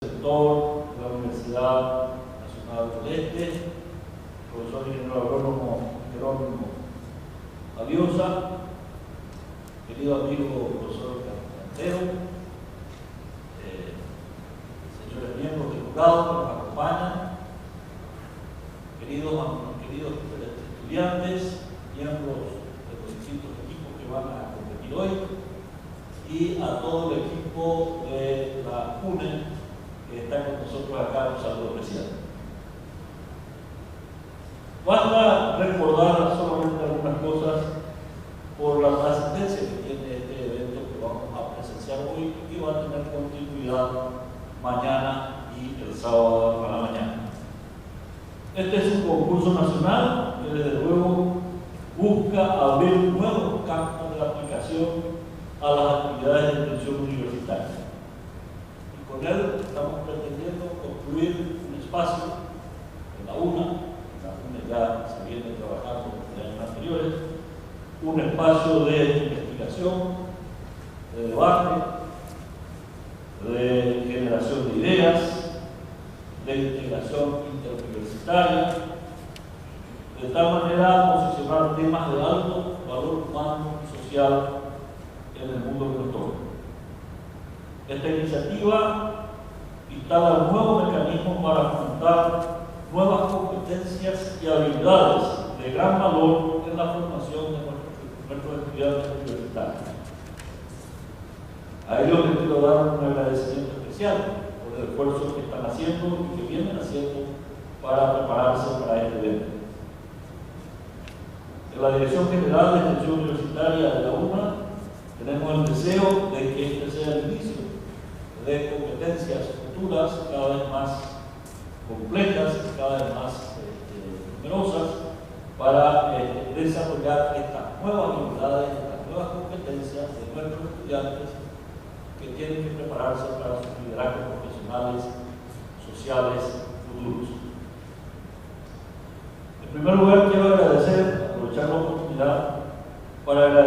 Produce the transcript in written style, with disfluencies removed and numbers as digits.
Rector de la Universidad Nacional del Este, profesor ingeniero agrónomo Jerónimo Aviosa, querido amigo profesor Cantero, señores miembros del jurado que nos acompañan, queridos estudiantes, miembros de los distintos equipos que van a competir hoy, y a todo el equipo de la UNE que está con nosotros acá, un saludo especial. Basta recordar solamente algunas cosas por la trascendencia que tiene este evento que vamos a presenciar hoy y que va a tener continuidad mañana y el sábado a la mañana. Este es un concurso nacional que desde luego busca abrir nuevos campos de aplicación a las actividades de extensión universitaria. Y con él estamos pretendiendo construir un espacio en la UNA ya se viene trabajando en años anteriores, un espacio de investigación, de debate, de generación de ideas, de integración interuniversitaria, de tal manera posicionar temas de alto valor humano y social en el mundo que nos toca. Esta iniciativa instala un nuevo mecanismo para afrontar nuevas competencias y habilidades de gran valor en la formación de nuestros estudiantes universitarios. A ellos les quiero dar un agradecimiento especial por el esfuerzo que están haciendo y que vienen haciendo para prepararse para este evento. En la Dirección General de Extensión Universitaria de la UNA tenemos el deseo de que este sea el inicio de competencias futuras cada vez más complejas, cada vez más numerosas, para desarrollar estas nuevas habilidades, estas nuevas competencias de nuestros estudiantes que tienen que prepararse para sus liderazgos profesionales, sociales, futuros. En primer lugar, quiero aprovechar la oportunidad para agradecer